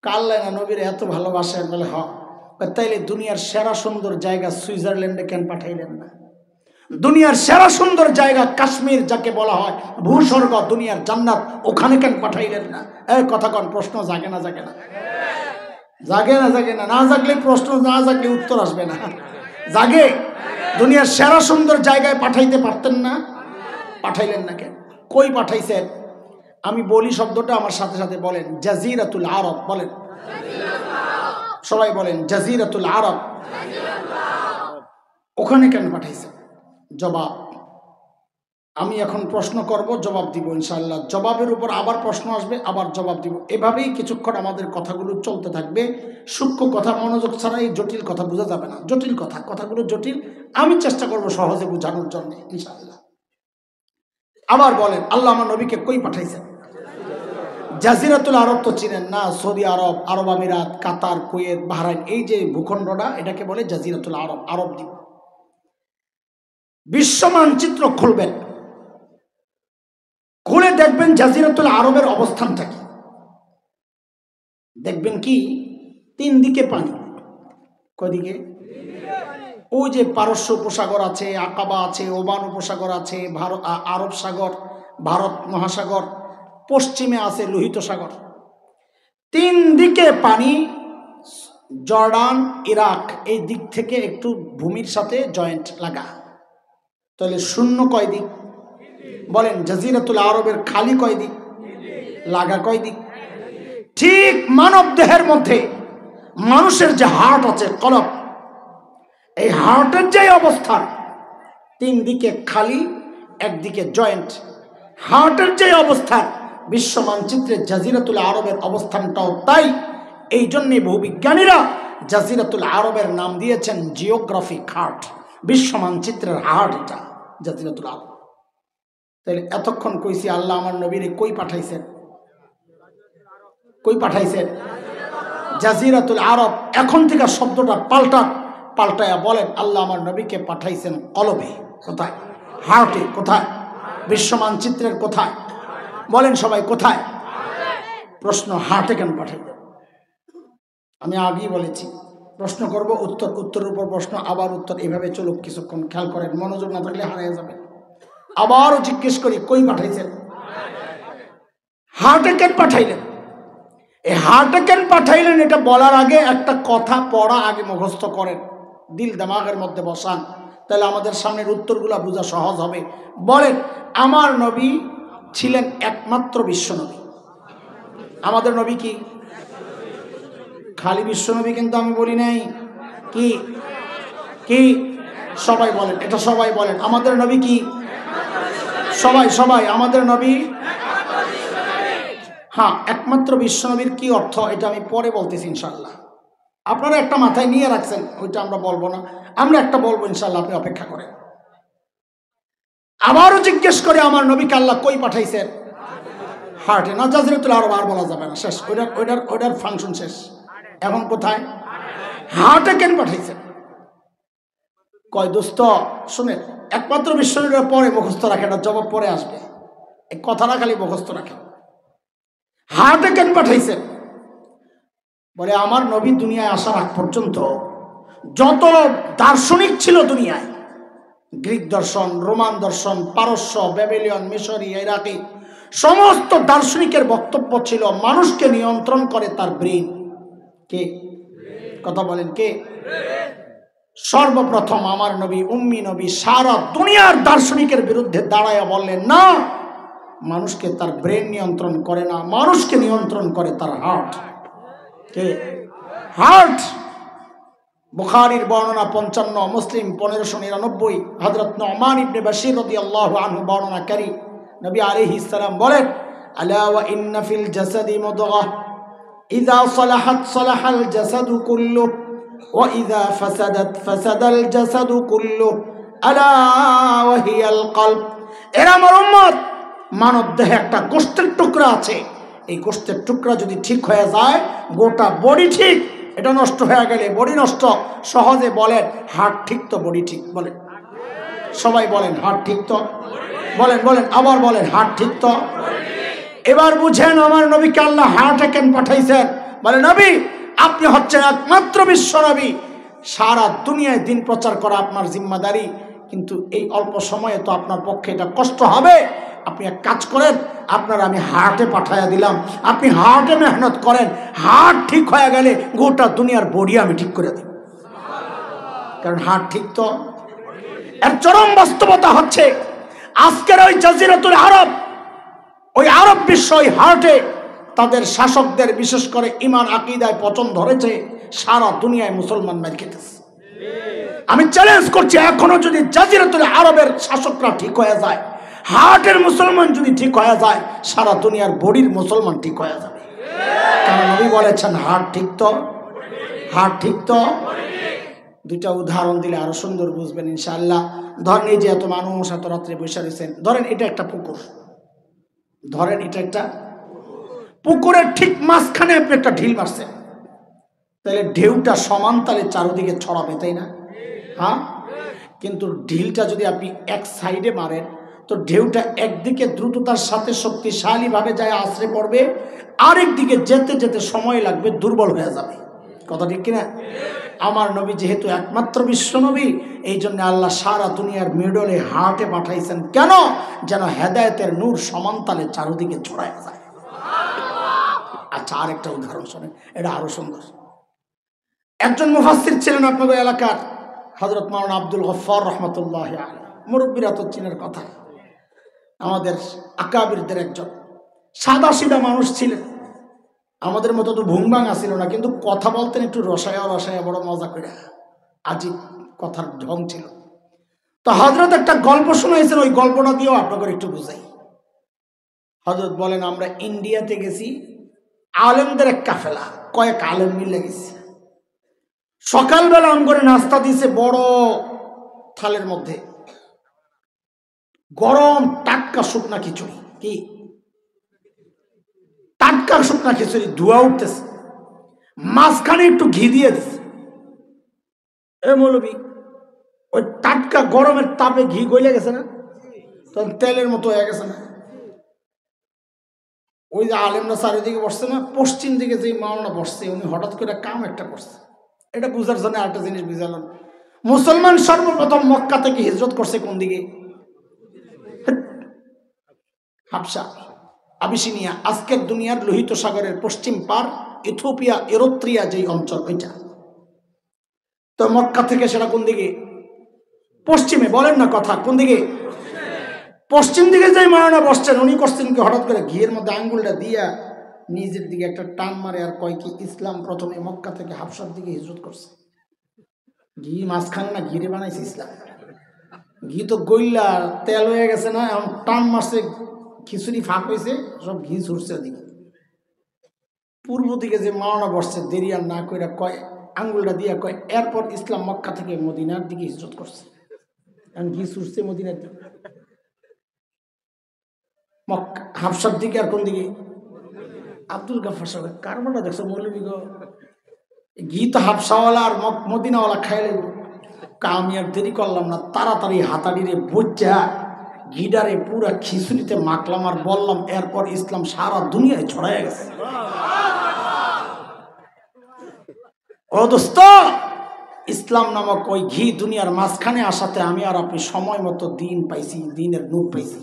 কাল্লাই না নবীর এত ভালোবাসেন? বলে হ। তাইলে দুনিয়ার সেরা সুন্দর জায়গা সুইজারল্যান্ডে কেন পাঠাইলেন না? দুনিয়ার সেরা সুন্দর জায়গা কাশ্মীর যাকে বলা হয় ভূস্বর্গ, দুনিয়ার জান্নাত, ওখানে কেন পাঠাইলেন না? এই কথা কোন, প্রশ্ন জাগে না জাগে না? জাগে না জাগে না? না জাগলে প্রশ্ন, না জাগলে উত্তর আসবে না। জাগে। দুনিয়ার সেরা সুন্দর জায়গায় পাঠাইতে পারতেন না? পাঠাইলেন না কেন? কই পাঠাইছেন? আমি বলি শব্দটা, আমার সাথে সাথে বলেন জাজিরাতুল আরব। বলেন সবাই, বলেন জাজিরাতুল আরব। ওখানে কেন পাঠাইছেন? জবাব আমি এখন প্রশ্ন করব, জবাব দিব ইনশাআল্লাহ। জবাবের উপর আবার প্রশ্ন আসবে, আবার জবাব দিব। এভাবেই কিছুক্ষণ আমাদের কথাগুলো চলতে থাকবে। সূক্ষ্ম কথা মনোযোগ ছাড়া এই জটিল কথা বোঝা যাবে না। জটিল কথাগুলো জটিল, আমি চেষ্টা করব সহজে বোঝানোর জন্য ইনশাআল্লাহ। আবার বলেন, আল্লাহ আমার নবীকে কই পাঠাইছেন? জাজিরাতুল আরব তো চিনেন না? সৌদি আরব, আরব আমিরাত, কাতার, কুয়েত, বাহরাইন, এই যে ভূখণ্ডটা, এটাকে বলে জাজিরাতুল আরব, আরব দ্বীপ। বিশ্ব মানচিত্র খুলবেন, খুলে দেখবেন জাজিরাতুল আরবের অবস্থানটা কি। দেখবেন কি, তিন দিকে পানি। কদিকে? ওই যে পারস্য উপসাগর আছে, আকাবা আছে, ওমান উপসাগর আছে, আরব সাগর, ভারত মহাসাগর, পশ্চিমে আছে লোহিত সাগর। তিন দিকে পানি। জর্ডান, ইরাক এই দিক থেকে একটু ভূমির সাথে জয়েন্ট লাগা। তাহলে শূন্য কয় দিক? বলেন জাজিরাতুল আরবের খালি কয় দিক, লাগা কয় দিক? ঠিক মানব দেহের মধ্যে মানুষের যে হার্ট আছে, কলব, এই হার্টের যে অবস্থান, তিন দিকে খালি, একদিকে জয়েন্ট, হার্টের যে অবস্থান, বিশ্ব মানচিত্রে জাজিরাতুল আরবের অবস্থানটাও তাই। এই জন্যে ভূবিজ্ঞানীরা জাজিরাতুল আরবের নাম দিয়েছেন জিওগ্রাফিক হার্ট। বিশ্ব মানচিত্রের হার্ট এটা জাজিরাতুল আরব। তাহলে এতক্ষণ কইছি আল্লাহ আমার নবীরে কই পাঠাইছেন? কই পাঠাইছেন? জাজিরাতুল আরব। এখন থেকে শব্দটা পাল্টায়া বলেন, আল্লাহ আমার নবীকে পাঠাইছেন কলবে। কোথায়? হার্টে। কোথায়? বিশ্ব মানচিত্রের কোথায়? বলেন সবাই, কোথায়? প্রশ্ন, হার্টে কেন পাঠাইলেন? আমি আগেই বলেছি, প্রশ্ন করব, উত্তরের উপর প্রশ্ন, আবার উত্তর, এভাবে চলুক কিছুক্ষণ। খেয়াল করেন, মনোযোগ না থাকলে হারিয়ে যাবে। আবারও জিজ্ঞেস করি, কই পাঠাইছেন? হার্টে কেন পাঠাইলেন? এই হার্টে কেন পাঠাইলেন এটা বলার আগে একটা কথা পড়া আগে মুখস্থ করেন, দিল দিমাগের মধ্যে বসান, তাহলে আমাদের সামনের উত্তরগুলো বোঝা সহজ হবে। বলেন, আমার নবী ছিলেন একমাত্র বিশ্ব নবী। আমাদের নবী কি? খালি বিশ্ব নবী কিন্তু আমি বলি নাই। কি কি? সবাই বলেন, এটা সবাই বলেন, আমাদের নবী কি? সবাই আমাদের নবী। হ্যাঁ, একমাত্র বিশ্ব নবীর কি অর্থ এটা আমি পরে বলতেছি ইনশাল্লাহ। আপনারা একটা মাথায় নিয়ে রাখছেন, ওইটা আমরা বলবো না, আমরা একটা বলবো ইনশাল্লাহ, আপনি অপেক্ষা করেন। আবারও জিজ্ঞেস করে, আমার নবীকে আল্লাহ কই পাঠাইছেন? হার্টে। না, জাজিরাতুল আরব আর বলা যাবে না, শেষ। ওইটার ফাংশন শেষ। এখন কোথায়? হার্টে কেন পাঠাইছেন? কয় দোস্ত শুনে, একমাত্র বিশ্ব নবীর পরে মুখস্থ রাখে, না জবাব পরে আসবে, এই কথাটা খালি মুখস্থ রাখে। হার্টে কেন পাঠাইছেন? বলে, আমার নবী দুনিয়ায় আসার আগ পর্যন্ত যত দার্শনিক ছিল দুনিয়ায়, গ্রিক দর্শন, রোমান দর্শন, পারস্য, ব্যাবিলিয়ন, মিশরি, ইরাকি, সমস্ত দার্শনিকের বক্তব্য ছিল মানুষকে নিয়ন্ত্রণ করে তার ব্রেন। কে? কথা বলেন, কে? সর্বপ্রথম আমার নবী, উম্মি নবী, সারা দুনিয়ার দার্শনিকের বিরুদ্ধে দাঁড়ায়া বললেন, না, মানুষকে তার ব্রেন নিয়ন্ত্রণ করে না, মানুষকে নিয়ন্ত্রণ করে তার হার্ট। কে? হার্ট। বুখারীর বর্ণনা 55, মুসলিম 1599, হযরত নুমান ইবনে বাশীর রাদিয়াল্লাহু আনহু বর্ণনাকারী, নবী আলাইহিস সালাম বলেন, আলা ওয়া ইন্না ফিল জাসাদি মুদগাহ ইযা সালাহাত সালাহাল জাসাদু কুল্লু ওয়া ইযা ফাসাদাত ফাসাদাল জাসাদু কুল্লু আলা ওয়া হিয়াল কলব। এরা আমার উম্মত, মানব দেহে একটা গোশতের টুকরা আছে, এই গোশতের টুকরা যদি ঠিক হয়ে যায়, গোটা বডি ঠিক। এটা নষ্ট হয়ে গেলে বডি নষ্ট। সহজে বলেন, হার্ট ঠিক তো বডি ঠিক। বলেন সবাই, বলেন হার্ট ঠিক তো। বলেন আবার বলেন, হার্ট ঠিক তো। এবার বুঝেন আমার নবীকে আল্লাহ হার্টে কেন পাঠাইছেন? বলে নবী আপনি হচ্ছেন একমাত্র বিশ্ব নবী, সারা দুনিয়ায় দিন প্রচার করা আপনার জিম্মাদারি, কিন্তু এই অল্প সময়ে তো আপনার পক্ষে এটা কষ্ট হবে। আপনি এক কাজ করেন, আপনার আমি হার্টে পাঠাইয়া দিলাম, আপনি হার্টে মেহনত করেন, হার্ট ঠিক হয়ে গেলে গোটা দুনিয়ার বডি আমি ঠিক করে দিই। কারণ হার্ট ঠিক তো। এর চরম বাস্তবতা হচ্ছে আজকের ওই জাজিরাতুল আরব, ওই আরব বিশ্ব, ওই হার্টে তাদের শাসকদের বিশেষ করে ইমান আকীদায় পচন ধরেছে, সারা দুনিয়ায় মুসলমান মার খেতেছে। আমি চ্যালেঞ্জ করছি, এখনো যদি জাজিরাতুল আরবের শাসকরা ঠিক হয়ে যায়, হার্টের মুসলমান যদি ঠিক হয়ে যায়, সারা দুনিয়ার বডির মুসলমান ঠিক হয়ে যাবে। কারণ নবী বলেছেন হার্ট ঠিক তো, হার্ট ঠিক তো। দুইটা উদাহরণ দিলে আরো সুন্দর বুঝবেন ইনশাআল্লাহ। ধরেন এই যে এত মানুষ এত রাত্রে বসে রয়েছেন, ধরেন এটা একটা পুকুর, ধরেন এটা একটা পুকুরের ঠিক মাঝখানে আপনি একটা ঢিল মারছেন, তাহলে ঢেউটা সমান তালে চারদিকে ছড়াবে, তাই না? হ্যাঁ, কিন্তু ঢিলটা যদি আপনি এক সাইডে মারেন তো ঢেউটা একদিকে দ্রুততার সাথে শক্তিশালী ভাবে যায় আশ্রে পড়বে, আরেক দিকে যেতে যেতে সময় লাগবে, দুর্বল হয়ে যাবে। কথা ঠিক কিনা? আমার নবী যেহেতু একমাত্র বিশ্ব নবী, এই জন্য আল্লাহ সারা দুনিয়ার মিডলে হার্টে পাঠাইছেন। কেন? যেন হেদায়েতের নূর সমানতালে চারদিকে ছড়ায় যায়। আচ্ছা, আরেকটা উদাহরণ শোনেন, এটা আরো সুন্দর। একজন মুফাসসির ছিলেন আপনাদের এলাকার, হযরত মাওলানা আব্দুল গফফার রহমাতুল্লাহি আলাইহি, মুরব্বিরা তো চিনার কথা, আমাদের আকাবিরদের একজন সাদা সিধা মানুষ ছিলেন। আমাদের মতো তো ভুংবাঙা ছিল না, কিন্তু কথা বলতেন একটু রসায়া রসায়া, বড় মজা করে, আজিব কথার ঢং ছিল। তো হযরত একটা গল্প শোনাইছেন, ওই গল্পটা দিয়েও আপনাদের একটু বুঝাই। হযরত বলেন, আমরা ইন্ডিয়াতে গেছি, আলেমদের এক কাফেলা, কয়েক আলেম মিলে গেছে। সকালবেলা আমগরে নাস্তা দিয়েছে বড় থালের মধ্যে, গরম টাটকা শুকনা খিচুড়ি, কি টাটকা শুকনা খিচুড়ি, ধোয়া উঠতেছে, মাঝখানে একটু ঘি দিয়ে দিছে। এ মৌলবী, ওই টাটকা গরমের তাপে ঘি গলে গেছে না, তখন তেলের মতো হয়ে গেছে না। ওই যে আলেমরা চারিদিকে বসছে না, পশ্চিম দিকে যে মাওলানা বসছে, উনি হঠাৎ করে কাম একটা করছে। এটা বুঝার জন্য আরেকটা জিনিস বুঝালাম, মুসলমান সর্বপ্রথম মক্কা থেকে হিজরত করছে কোন দিকে? হাবশা, আবিসিনিয়া, আজকের দুনিয়ার লোহিত সাগরের পশ্চিম পার, ইথিওপিয়া, এরিত্রিয়া যেই অঞ্চল, ওইটা। তো মক্কা থেকে সেটা কোন দিকে? পশ্চিমে। বলেন না কথা, কোন দিকে? পশ্চিম দিকে যে মাওলানা বসছেন, উনি করছেন কি, হঠাৎ করে ঘিয়ের মধ্যে আঙ্গুলটা দিয়া নিজের দিকে একটা টান মারে আর কয় কি, ইসলাম প্রথমে মক্কা থেকে হাবশার দিকে হিজরত করছে। ঘি মাঝখানে না, ঘিরে বানাইছে ইসলাম। ঘি তো গইলা তেল হয়ে গেছে না, এখন টান মারছে, খিচুড়ি ফাঁক হয়েছে, সব ঘি ছুটছে ওদিকে। পূর্ব দিকে যে মাওলানা বসছে, দেরি আর না কইরা কয়, আঙ্গুলটা দিয়া কয়, এরপর ইসলাম মক্কা থেকে মদিনার দিকে হিজরত করছে। এখন ঘি ছুটছে মদিনার দিকে, হাবশার দিকে। আর কোন দিকে? আব্দুল গফফার সাহেব কারবারটা দেখছো মৌলবী গো, ঘি তো হাবশাওয়ালা আর মদিনাওয়ালা খাই লাগবে। আমি আর দেরি করলাম না, তাড়াতাড়ি হাতাড়িরে বইটা ঘিডারে পুরা খিচুড়িতে মাখলাম আর বললাম, এরপর ইসলাম সারা দুনিয়ায় ছড়ায় গেছে। ও দোস্ত, ইসলাম নামক ওই ঘি দুনিয়ার মাঝখানে আসাতে আমি আর আপনি সময় মতো দিন পাইছি, দিনের নূর পাইছি।